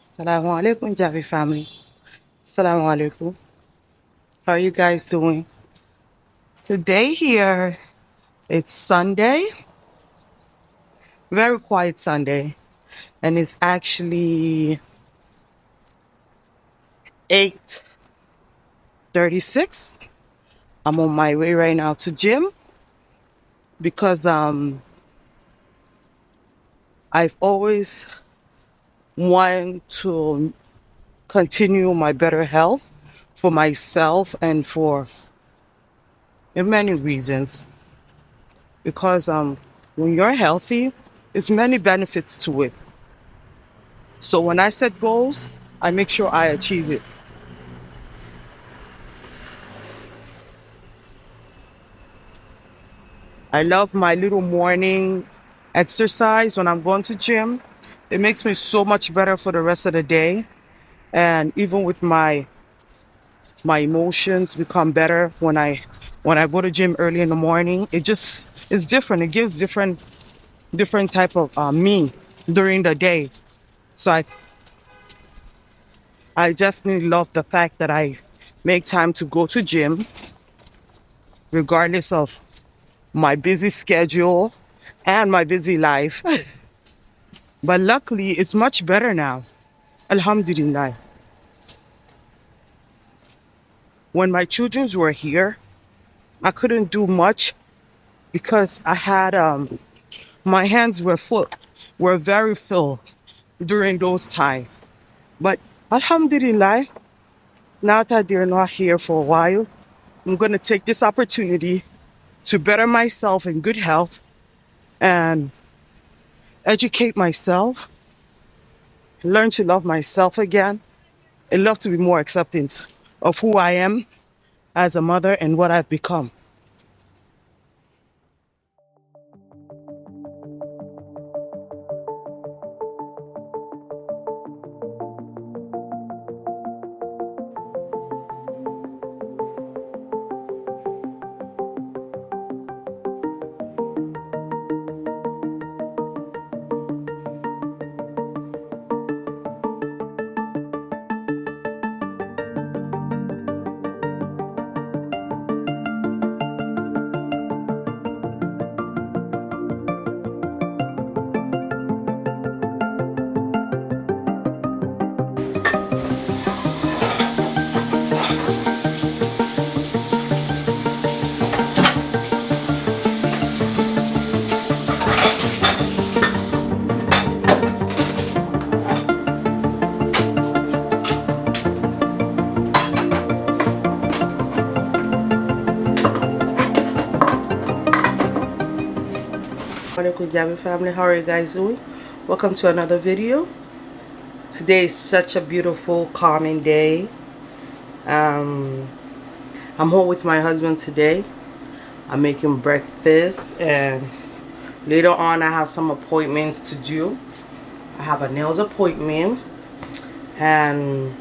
Assalamu alaikum, Javi family. Assalamu alaikum. How are you guys doing? Today here, it's Sunday, very quiet Sunday, and it's actually 8:36. I'm on my way right now to gym because I've always wanted to continue my better health for myself and for many reasons. Because when you're healthy, there's many benefits to it. So when I set goals, I make sure I achieve it. I love my little morning exercise when I'm going to gym. It makes me so much better for the rest of the day. And even with my emotions become better when I go to gym early in the morning. It's different. It gives different type of me during the day. So I definitely love the fact that I make time to go to gym regardless of my busy schedule and my busy life. But luckily, it's much better now. Alhamdulillah. When my children were here, I couldn't do much because I had my hands were very full during those times. But Alhamdulillah, now that they're not here for a while, I'm gonna take this opportunity to better myself in good health and educate myself, learn to love myself again, and love to be more acceptant of who I am as a mother and what I've become. Alaikum family, how are you guys doing? Welcome to another video. Today is such a beautiful, calming day. I'm home with my husband today. I'm making breakfast, and later on I have some appointments to do. I have a nails appointment, and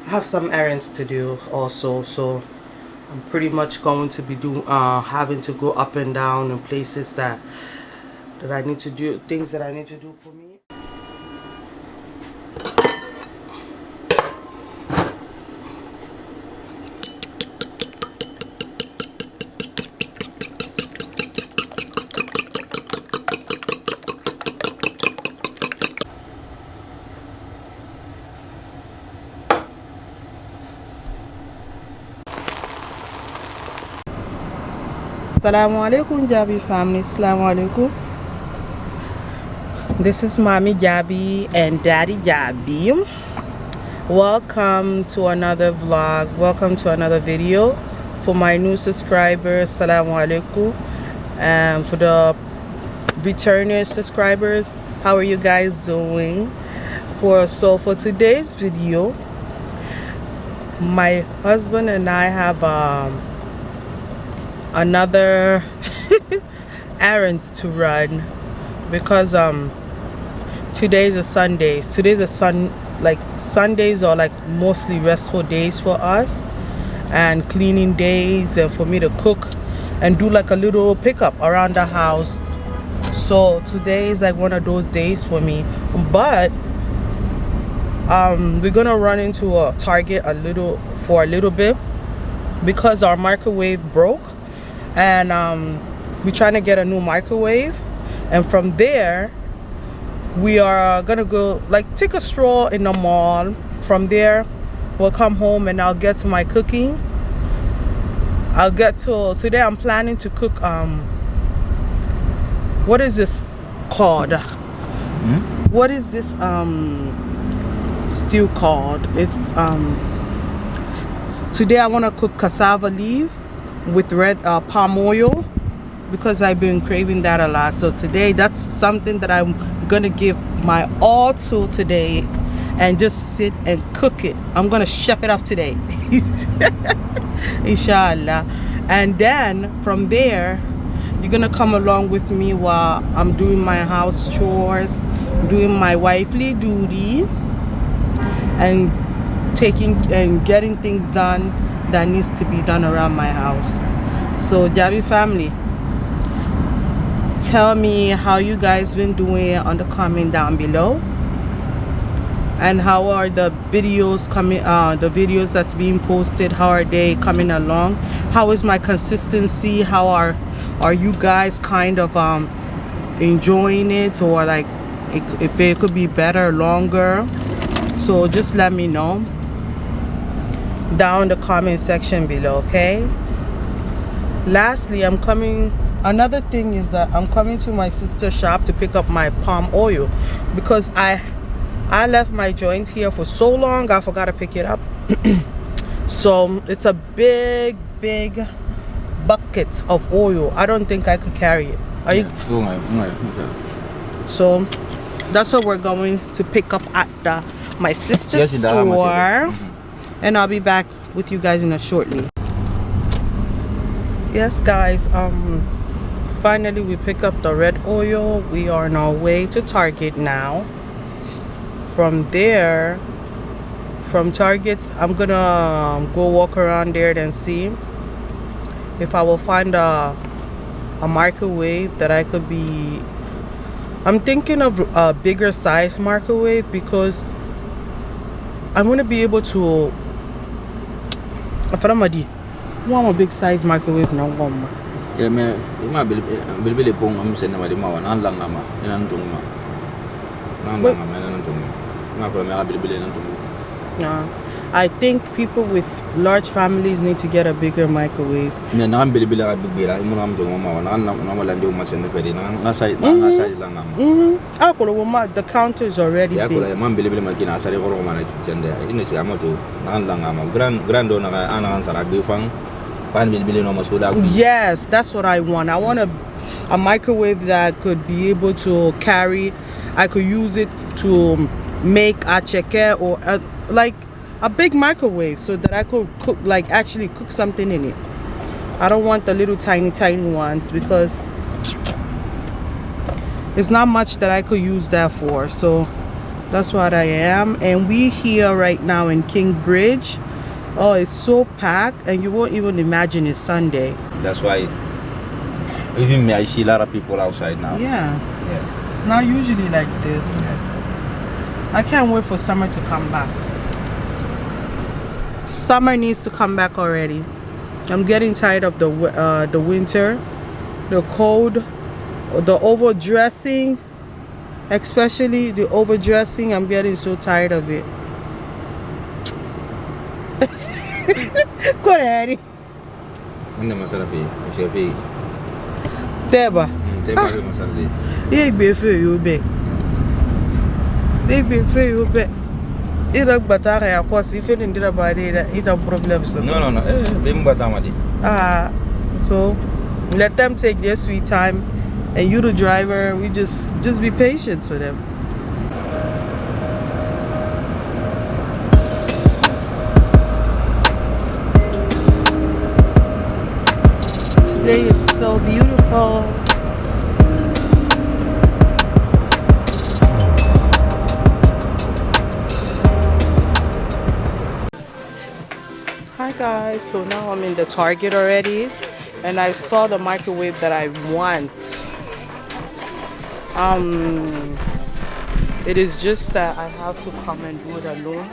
I have some errands to do also. So I'm pretty much going to be having to go up and down in places that I need to do, things that I need to do for me. Assalamu alaikum, Jabi family. Assalamu alaikum. This is Mommy Jabi and Daddy Jabi. Welcome to another vlog. Welcome to another video. For my new subscribers, Assalamu alaikum. And for the returning subscribers, how are you guys doing? For today's video, my husband and I have another errands to run because today's a Sunday. Sundays are like mostly restful days for us and cleaning days, and for me to cook and do like a little pickup around the house. So today is like one of those days for me. But we're gonna run into a Target for a little bit because our microwave broke, and we're trying to get a new microwave. And from there we are gonna go like take a stroll in the mall. From there we'll come home and I'll get to my cooking. Today I'm planning to cook what is this called? What is this stew called? It's today I want to cook cassava leaf with red palm oil because I've been craving that a lot. So today that's something that I'm gonna give my all to today and just sit and cook it. I'm gonna chef it up today. Inshallah. And then from there you're gonna come along with me while I'm doing my house chores, doing my wifely duty, and getting things done that needs to be done around my house. So Jabi family, tell me how you guys been doing on the comment down below, and how are the videos coming, the videos that's being posted, how are they coming along? How is my consistency? How are you guys kind of enjoying it, or like if it could be better, longer? So just let me know down the comment section below, okay? Lastly, another thing is that I'm coming to my sister's shop to pick up my palm oil because I left my joints here for so long I forgot to pick it up. So it's a big bucket of oil. I don't think I could carry it. So that's what we're going to pick up at my sister's store, and I'll be back with you guys in a shortly. Yes guys, finally we pick up the red oil. We are on our way to Target now. From there, from Target, I'm gonna go walk around there and see if I will find a microwave that I could be. I'm thinking of a bigger size microwave because I'm gonna be able to. If I'm want a big size microwave now, yeah, me ma bilibili pong am sen na di mawan an lang nama inan tungma nan lang nama inan tungma nga pa me bilibili nan tungma. Yeah, I think people with large families need to get a bigger microwave. Me na bilibili ka bigira imo na am tungma mawan an lang na wala ndi ma sen na pwede na size lang nama. Ako the counter is already big. Ya ko man bilibili man kina sare ko ro man jende ino si amato nan lang nama grando na an sarag bi fang. Yes, that's what I want. I want a microwave that could be able to carry. I could use it to make acheke or like a big microwave so that I could cook, like actually cook something in it. I don't want the little tiny ones because it's not much that I could use that for. So that's what I am. And we here right now in King Bridge. Oh, it's so packed and you won't even imagine it's Sunday. That's why even me, I see a lot of people outside now. Yeah. It's not usually like this. Yeah. I can't wait for summer to come back. Summer needs to come back already. I'm getting tired of the winter, the cold, the overdressing, especially the overdressing. I'm getting so tired of it. Go ahead. Ano masarap eh? Chef. Teba. Teba rin masarap eh. Be for you be. Be for you be. Irag bata kaya ko si feeling dira ba dira ita problems. No. Be mo bata madi. So let them take their sweet time, and you the driver, we just be patient for them. Today is so beautiful. Hi guys, so now I'm in the Target already and I saw the microwave that I want. Um, it is just that I have to come and do it alone.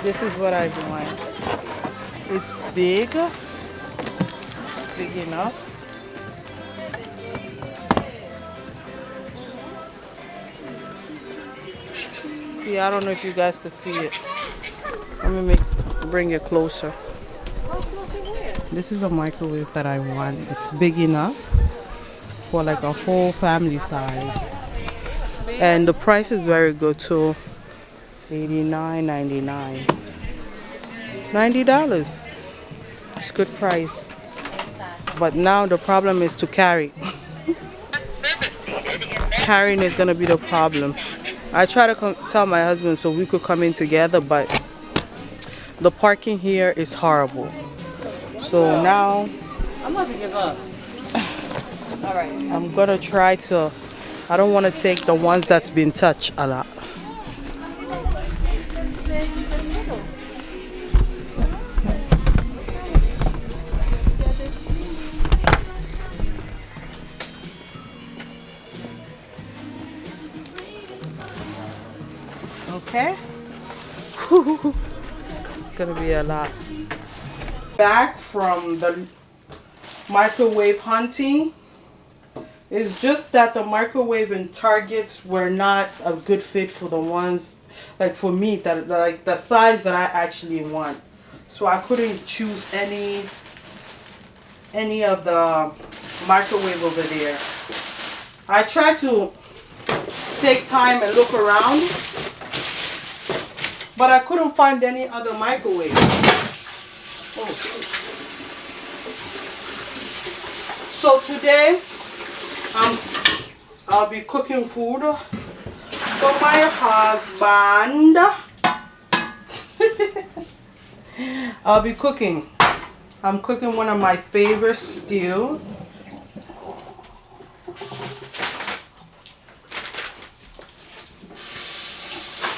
This is what I want. It's big enough. See, I don't know if you guys could see it. Let me bring it closer. This is the microwave that I want. It's big enough for like a whole family size. And the price is very good too. $89.99. $90. It's good price. But now the problem is to carry. Carrying is gonna be the problem. I try to tell my husband so we could come in together, but the parking here is horrible. So now I'm about to give up. All right. I'm gonna try to. I don't want to take the ones that's been touched a lot. Okay. It's gonna be a lot. Back from the microwave hunting. It's just that the microwave and Targets were not a good fit for the ones like for me that like the size that I actually want. So I couldn't choose any of the microwave over there. I tried to take time and look around, but I couldn't find any other microwave. Oh. So today I'll be cooking food for my husband. I'll be cooking. I'm cooking one of my favorite stew.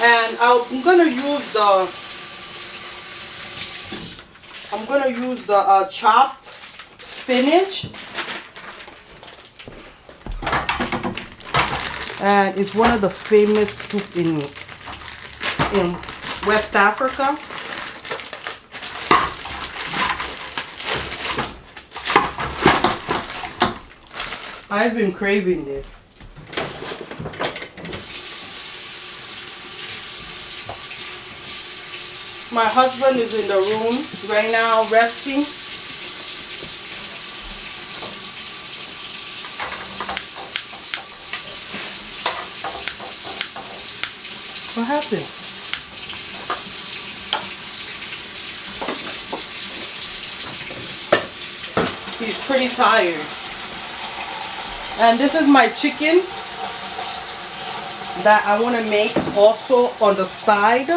And I'm gonna use the chopped spinach. And it's one of the famous soup in West Africa. I've been craving this. My husband is in the room right now resting. What happened? He's pretty tired. And this is my chicken that I want to make also on the side.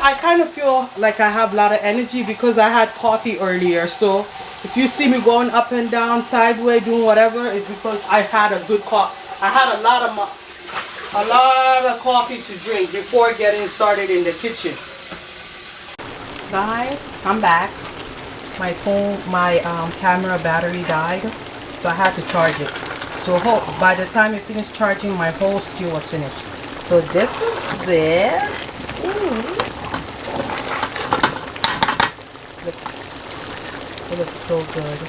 I kind of feel like I have a lot of energy because I had coffee earlier. So if you see me going up and down, sideways, doing whatever, it's because I had a good coffee. I had a lot of coffee to drink before getting started in the kitchen. Guys, I'm back. My camera battery died, so I had to charge it. So by the time it finished charging, my whole stew was finished. So this is it. It looks so good.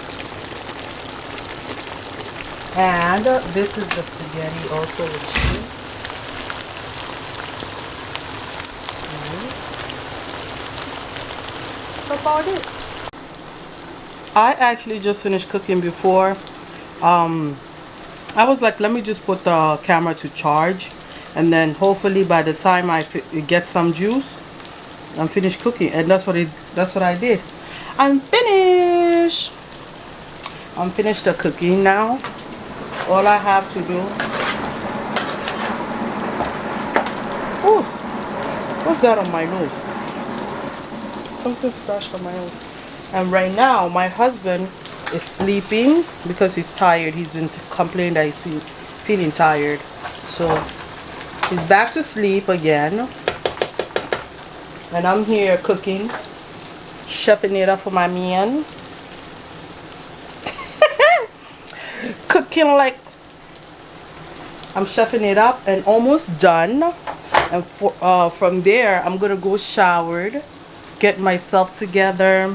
And this is the spaghetti also with cheese. That's about it. I actually just finished cooking before. I was like, let me just put the camera to charge, and then hopefully by the time I get some juice, I'm finished cooking. And that's what I did. I'm finished. I'm finished the cooking now. All I have to do. Oh, what's that on my nose? Something scratched on my nose. And right now, my husband is sleeping because he's tired. He's been complaining that he's feeling tired. So He's back to sleep again. And I'm here cooking, chefing it up for my man. Cooking like I'm chefing it up and almost done. And from there, I'm gonna go showered, get myself together,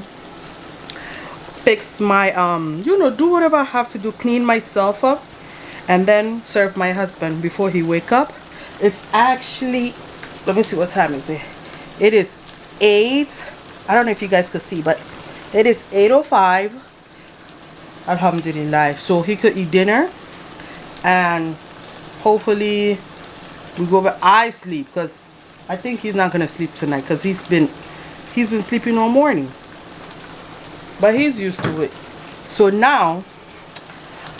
fix my do whatever I have to do, clean myself up, and then serve my husband before he wake up. It's actually, let me see what time is it. It is 8. I don't know if you guys could see, but it is 8:05. Alhamdulillah. So he could eat dinner, and hopefully we go back. I sleep because I think he's not gonna sleep tonight because he's been sleeping all morning. But he's used to it. So now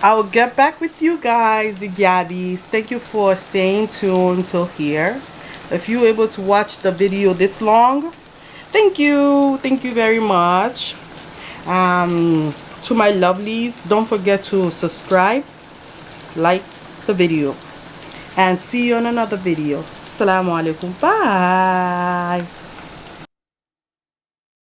I'll get back with you guys, the Gabbies. Thank you for staying tuned till here. If you were able to watch the video this long, thank you. Thank you very much. To my lovelies, don't forget to subscribe, like the video, and see you on another video. Assalamu alaikum. Bye.